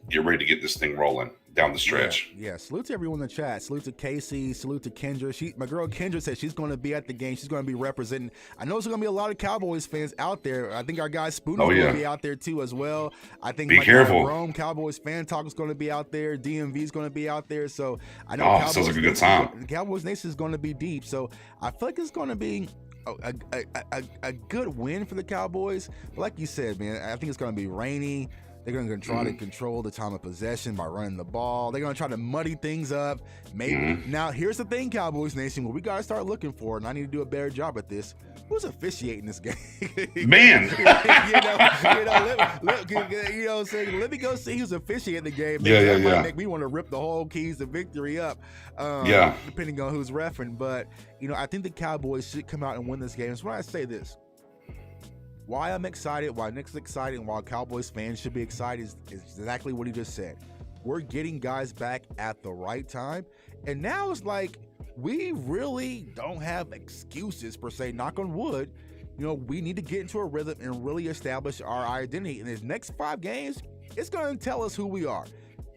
get ready to get this thing rolling down the stretch. Yeah. Salute to everyone in the chat. Salute to Casey. Salute to Kendra. My girl Kendra said she's going to be at the game. She's going to be representing. I know there's going to be a lot of Cowboys fans out there. I think our guy Spooner's going to be out there too as well. I think be careful. Rome Cowboys Fan Talk is going to be out there. DMV is going to be out there. So I know Cowboys, sounds like a good time. The Cowboys Nation is going to be deep. So I feel like it's going to be a good win for the Cowboys. But like you said, man, I think it's going to be rainy. They're going to try to control the time of possession by running the ball. They're going to try to muddy things up. Maybe Now, here's the thing, Cowboys Nation, what we got to start looking for, and I need to do a better job at this. Who's officiating this game? Man. Let me go see who's officiating the game. Yeah. Make me want to rip the whole keys to victory up. Depending on who's reffing. But, I think the Cowboys should come out and win this game. So when I say this, why I'm excited, why Nick's excited, and why Cowboys fans should be excited is exactly what he just said. We're getting guys back at the right time. And now it's like we really don't have excuses per se, knock on wood. We need to get into a rhythm and really establish our identity. In these next 5 games, it's going to tell us who we are.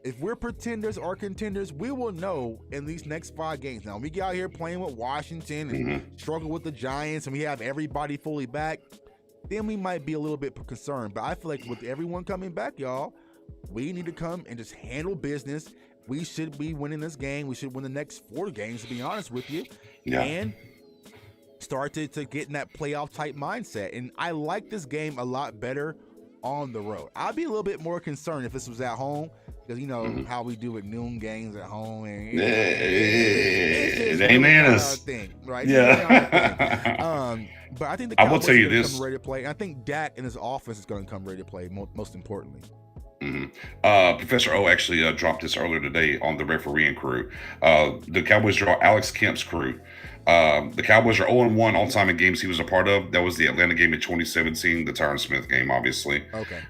If we're pretenders or contenders, we will know in these next 5 games. Now, we get out here playing with Washington and struggle with the Giants, and we have everybody fully back, then we might be a little bit concerned. But I feel like with everyone coming back, y'all, we need to come and just handle business. We should be winning this game. We should win the next 4 games, to be honest with you. Yeah. And start to get in that playoff type mindset. And I like this game a lot better on the road. I'd be a little bit more concerned if this was at home, because you know how we do with noon games at home, and it ain't in us thing, right? Yeah. But I think the Cowboys I will tell you are going to this. come ready to play. And I think Dak and his offense is going to come ready to play. Most importantly. Professor O actually dropped this earlier today on the refereeing crew. The Cowboys draw Alex Kemp's crew. The Cowboys are 0-1 all time in games he was a part of. That was the Atlanta game in 2017, the Tyron Smith game, obviously. Okay.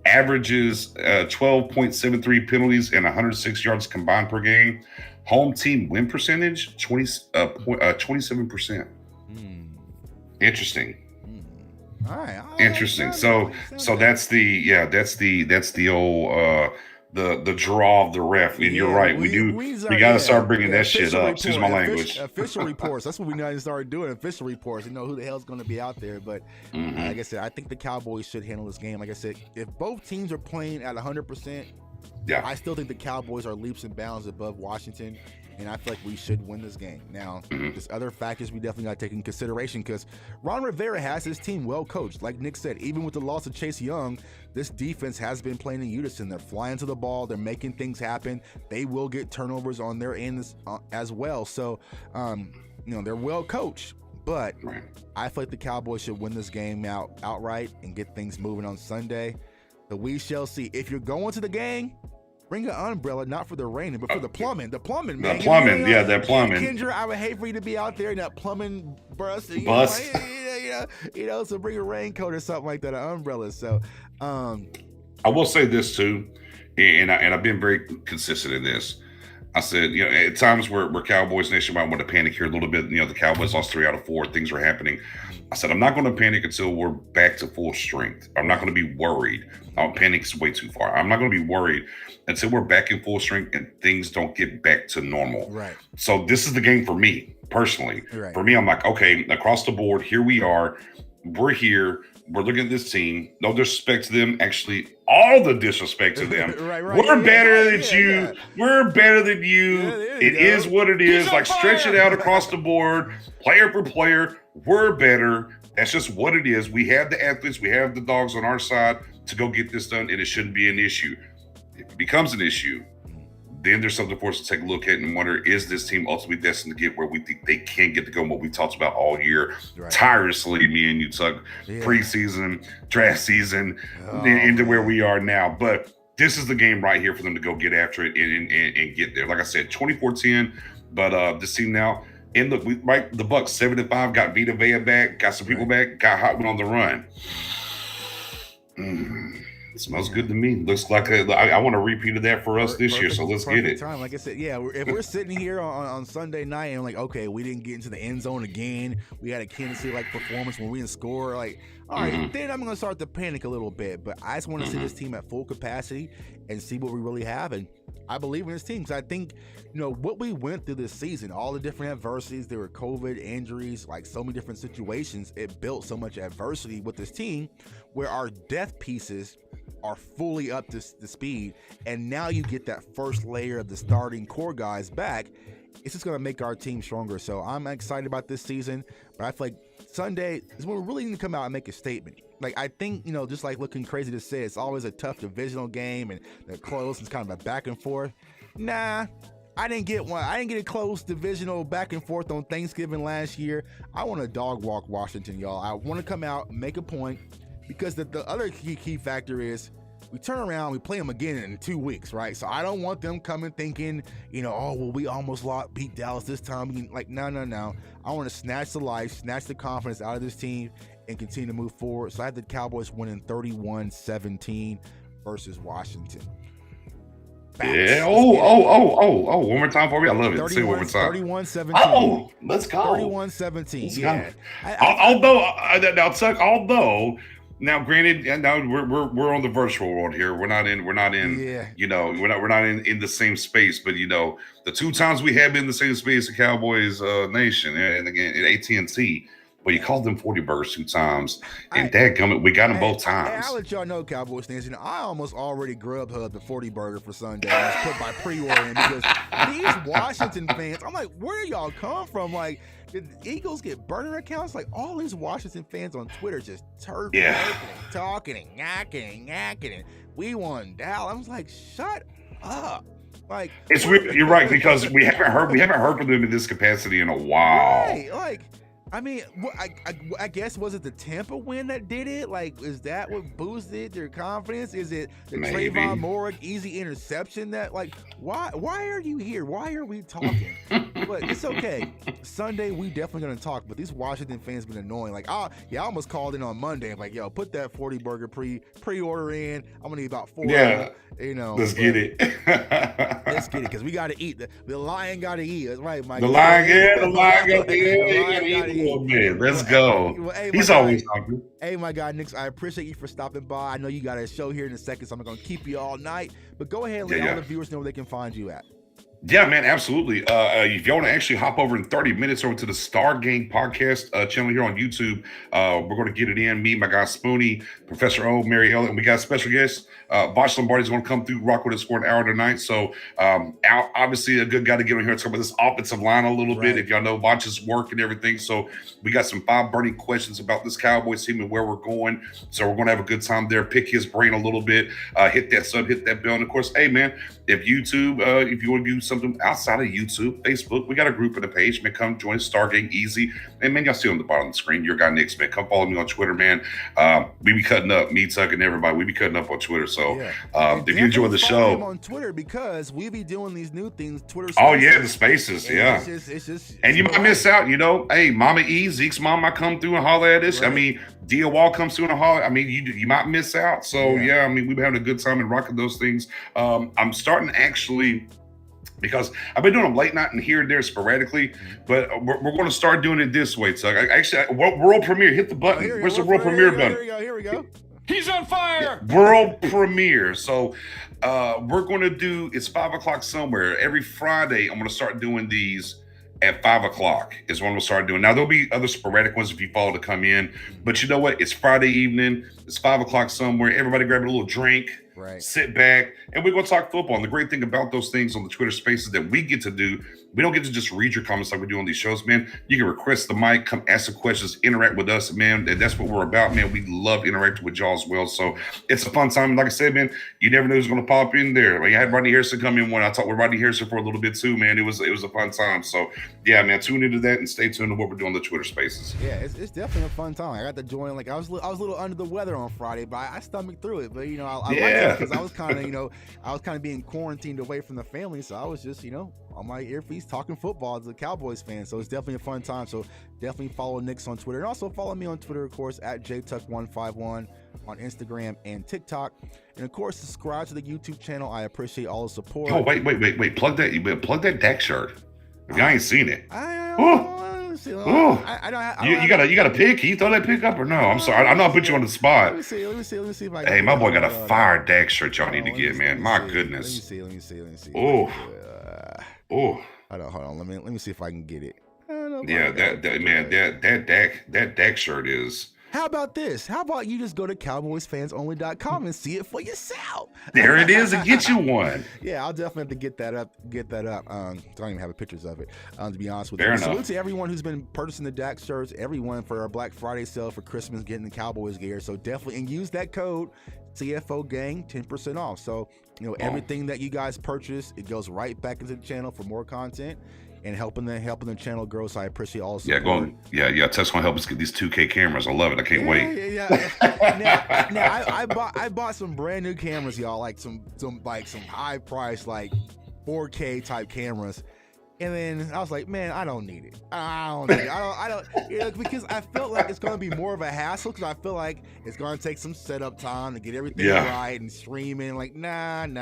Averages 12.73 penalties and 106 yards combined per game. Home team win percentage 27%. Interesting. All right. Interesting. So that's the old the draw of the ref. And you're right. We got to start bringing that shit up. Excuse my language. Official reports. That's what we need to start doing. Official reports. You know who the hell's going to be out there. But like I said, I think the Cowboys should handle this game. Like I said, if both teams are playing at 100%, I still think the Cowboys are leaps and bounds above Washington. And I feel like we should win this game. Now, there's other factors we definitely got to take into consideration, because Ron Rivera has his team well coached. Like Nick said, even with the loss of Chase Young, this defense has been playing in unison. They're flying to the ball. They're making things happen. They will get turnovers on their end as well. So, they're well coached. But I feel like the Cowboys should win this game outright and get things moving on Sunday. So we shall see. If you're going to the game, bring an umbrella, not for the rain, but for the plumbing. The plumbing, man. The plumbing, that plumbing. Kendra, I would hate for you to be out there in that plumbing bus. So bring a raincoat or something like that, an umbrella. So, I will say this too, and I've been very consistent in this. I said, at times where Cowboys Nation might want to panic here a little bit. The Cowboys lost 3 out of 4. Things are happening. I said, I'm not going to panic until we're back to full strength. I'm not going to be worried. Panic's way too far. I'm not going to be worried until we're back in full strength and things don't get back to normal. Right. So this is the game for me, personally. Right. For me, I'm like, okay, across the board, here we are. We're here. We're looking at this team. No disrespect to them. Actually, all the disrespect to them. Right. We're better than you. Yeah. We're better than you. It is what it is. Like, stretch it out across the board, player for player. We're better. That's just what it is. We have the athletes. We have the dogs on our side to go get this done, and it shouldn't be an issue. If it becomes an issue, then there's something for us to take a look at and wonder, is this team ultimately destined to get where we think they can get to go, and what we talked about all year, tirelessly, me and you, Tuck, preseason, draft season, into where we are now. But this is the game right here for them to go get after it and get there. Like I said, 24-10, but this team now, and look, the Bucs 7-5, got Vita Vea back, got some people back, got Hotman on the run. It smells good to me. Looks like I want a repeat of that for us this year, so let's get it. Time. Like I said, if we're sitting here on Sunday night and like, okay, we didn't get into the end zone again, we had a Kansas City-like performance when we didn't score, like, all right, then I'm going to start to panic a little bit. But I just want to see this team at full capacity and see what we really have. And I believe in this team, because I think, what we went through this season, all the different adversities, there were COVID, injuries, like so many different situations, it built so much adversity with this team where our depth pieces are fully up to speed, and now you get that first layer of the starting core guys back. It's just going to make our team stronger. So I'm excited about this season, but I feel like Sunday is when we really need to come out and make a statement. Like, I think, just like looking crazy to say, it's always a tough divisional game and they're close, and it's kind of a back and forth. Nah, I didn't get one. I didn't get a close divisional back and forth on Thanksgiving last year. I want to dog walk Washington, y'all. I want to come out, make a point, because the other key factor is we turn around, we play them again in 2 weeks, right? So I don't want them coming thinking, we almost beat Dallas this time. Like, no. I want to snatch the life, snatch the confidence out of this team, and continue to move forward. So I had the Cowboys winning 31-17 versus Washington. Facts. Yeah. Oh. One more time for me. I love it. Say it one more time. 31-17. Oh, let's go. 31-17. Yeah. Now, granted, now we're on the virtual world here. We're not in. We're not in the same space. But the 2 times we have been in the same space, the Cowboys Nation, and again at AT&T. But you called them 40 burgers 2 times, and dadgummit, we got them both times. I'll let y'all know, Cowboys fans, I almost already Grubhub the 40 burger for Sunday. I just put my pre-order in, because these Washington fans, I'm like, where do y'all come from? Like, Did the Eagles get burner accounts? Like all these Washington fans on Twitter just talking and yakking and we won Dallas. I was like, shut up. Like it's weird. You're right, because we haven't heard from them in this capacity in a while. Right, like I mean, I guess was it the Tampa win that did it? Like, is that what boosted their confidence? Is it the Trayvon Moore easy interception that, like, why are you here? Why are we talking? But it's okay. Sunday, we definitely going to talk, but these Washington fans been annoying. Like, I almost called in on Monday. I'm like, yo, put that 40 burger pre-order in. I'm going to need about 4. Yeah. You know. Let's get it. Let's get it, because we got to eat. The lion got to eat. That's right, Mike. The lion got to eat. Man, let's go. Well, hey, he's always hungry. Hey, my guy, Nix, I appreciate you for stopping by. I know you got a show here in a second, so I'm not going to keep you all night. But go ahead and let all the viewers know where they can find you at. Yeah, man, absolutely. If you want to actually hop over in 30 minutes over to the Star Gang podcast channel here on YouTube, we're going to get it in. Me, my guy Spoonie, Professor O, Mary Ellen, and we got special guests. Vosh Lombardi's going to come through, rock with us for an hour tonight. So, obviously, a good guy to get on here and talk about this offensive line a little bit. If y'all know Vosh's work and everything. So, we got some 5 burning questions about this Cowboys team and where we're going. So, we're going to have a good time there. Pick his brain a little bit. Hit that sub, hit that bell. And, of course, hey, man, if YouTube, if you want to do something outside of YouTube, Facebook, we got a group and a page, man. Come join Star Gang Easy. And man, y'all see on the bottom of the screen, your guy Nix, man. Come follow me on Twitter, man. We be cutting up, me, Tuck, and everybody. We be cutting up on Twitter. So if you enjoy the show, on Twitter, because we be doing these new things. Twitter. Spaces. Oh yeah, the spaces. Yeah. It's just and you might miss out. You know, hey, Mama E, Zeke's mom might come through and holler at us. Right. I mean, Dia Wall comes through and holler. I mean, you might miss out. So yeah, I mean, we've been having a good time and rocking those things. I'm starting actually, because I've been doing them late night and here and there sporadically, but we're going to start doing it this way. So actually, world premiere, hit the button. Where's the world premiere button? Here we go. He's on fire. Yeah, world premiere. So we're going to do, it's 5 o'clock somewhere. Every Friday, I'm going to start doing these at 5 o'clock is when we'll start doing. Now, there'll be other sporadic ones if you follow to come in. But you know what? It's Friday evening. It's 5 o'clock somewhere. Everybody grab a little drink. Right. Sit back, and we're going to talk football. And the great thing about those things on the Twitter spaces that we get to do, we don't get to just read your comments like we do on these shows, man. You can request the mic, come ask some questions, interact with us, man. And that's what we're about, man. We love interacting with y'all as well. So it's a fun time. Like I said, man, you never know who's going to pop in there. Like I had Rodney Harrison come in when I talked with Rodney Harrison for a little bit too, man. It was a fun time. So yeah, man, tune into that and stay tuned to what we're doing on the Twitter spaces. Yeah, it's definitely a fun time. I got to join. Like I was a little under the weather on Friday, but I stomached through it. But you know, I liked it because I was kind of, you know, I was kind of being quarantined away from the family, so I was just, you know, on my earpiece talking football as a Cowboys fan. So it's definitely a fun time. So definitely follow Nix on Twitter, and also follow me on Twitter, of course, at JTuck151 on Instagram and TikTok. And of course, subscribe to the YouTube channel. I appreciate all the support. Oh, wait. Plug that Dak shirt. If y'all ain't seen it. You got a pick? Can you throw that pick up or no? I'm sorry. I know I put you on the spot. Let me see if I can. Hey, my boy got a fire Dak shirt y'all need to get, man. My goodness. Let me see. Oh. Hold on. Let me see if I can get it. Yeah, that Dak shirt is. How about this? How about you just go to CowboysFansOnly.com and see it for yourself? There it is, and get you one. Yeah, I'll definitely have to get that up. I don't even have pictures of it, to be honest with you. Fair enough. Salute to everyone who's been purchasing the Dak shirts, everyone for our Black Friday sale for Christmas, getting the Cowboys gear. So definitely, and use that code CFO Gang, 10% off. So, you know, everything that you guys purchase, it goes right back into the channel for more content and helping the channel grow. So I appreciate all the support. Tess gonna help us get these 2K cameras. I love it. I can't wait. Now I bought some brand new cameras, y'all, like some high price, like 4K type cameras. And then I was like, man, I don't need it. I don't because I felt like it's going to be more of a hassle, because I feel like it's going to take some setup time to get everything right and streaming. Like, nah. You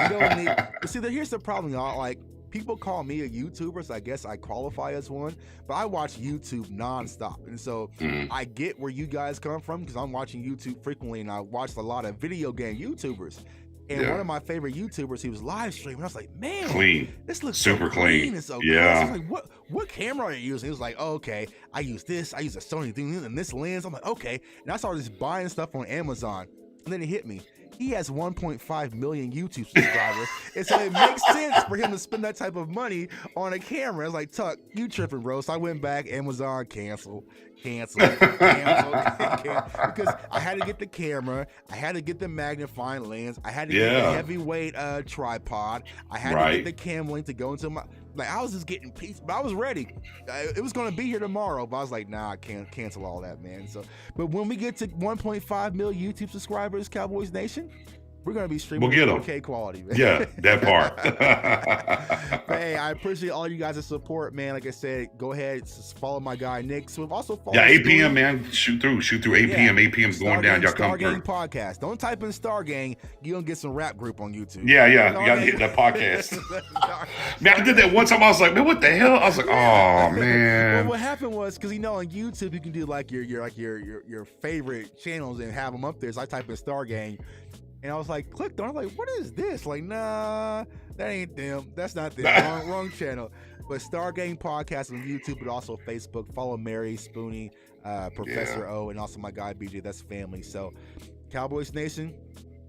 don't need. But see, here's the problem, y'all. Like, people call me a YouTuber, so I guess I qualify as one, but I watch YouTube nonstop. And so I get where you guys come from, because I'm watching YouTube frequently, and I watch a lot of video game YouTubers. And one of my favorite YouTubers, he was live streaming. I was like, man, clean. This looks super so clean. And so I was like, what camera are you using? He was like, oh, okay, I use this. I use a Sony thing and this lens. I'm like, okay. And I started just buying stuff on Amazon. And then it hit me. he has 1.5 million YouTube subscribers. And so it makes sense for him to spend that type of money on a camera. I was like, Tuck, you tripping, bro. So I went back, Amazon, cancel. Because I had to get the camera, I had to get the magnifying lens, I had to get the heavyweight tripod, I had to get the cam link to go into my, like, I was just getting pieces, but I was ready. It was gonna be here tomorrow, but I was like, nah, I can't cancel all that, man. So, but when we get to 1.5 million YouTube subscribers, Cowboys Nation, we're gonna be streaming 4K quality, man. Yeah, that part. Hey, I appreciate all you guys' support, man. Like I said, go ahead, follow my guy Nick. So also follow 8 p.m. man. Shoot through 8 p.m. 8 p.m. is going down. Y'all come through. Star Gang podcast. Don't type in Star Gang. You gonna get some rap group on YouTube. Yeah. You gotta hit that podcast. Man, I did that one time. I was like, man, what the hell? I was like, oh man. Well, what happened was because on YouTube you can do like your favorite channels and have them up there. So I type in Star Gang. And I was like, clicked on. I was like, what is this? Like, nah, that ain't them. That's not them. wrong channel. But Star Gang Podcast on YouTube, but also Facebook. Follow Mary, Spoonie, Professor O, and also my guy BJ. That's family. So, Cowboys Nation,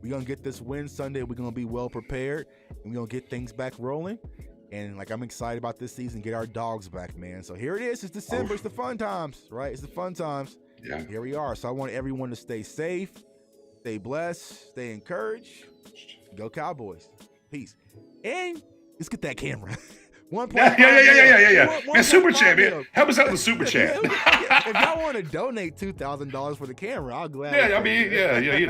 we're going to get this win Sunday. We're going to be well prepared. And we're going to get things back rolling. And, like, I'm excited about this season. Get our dogs back, man. So, here it is. It's December. It's the fun times, right? It's the fun times. Yeah. Here we are. So, I want everyone to stay safe. Stay blessed, stay encouraged. Go Cowboys. Peace. And let's get that camera. Yeah. Man, Super Chat, man. Help us out with the Super Chat. If y'all want to donate $2,000 for the camera, I'll gladly. Yeah, I mean, yeah.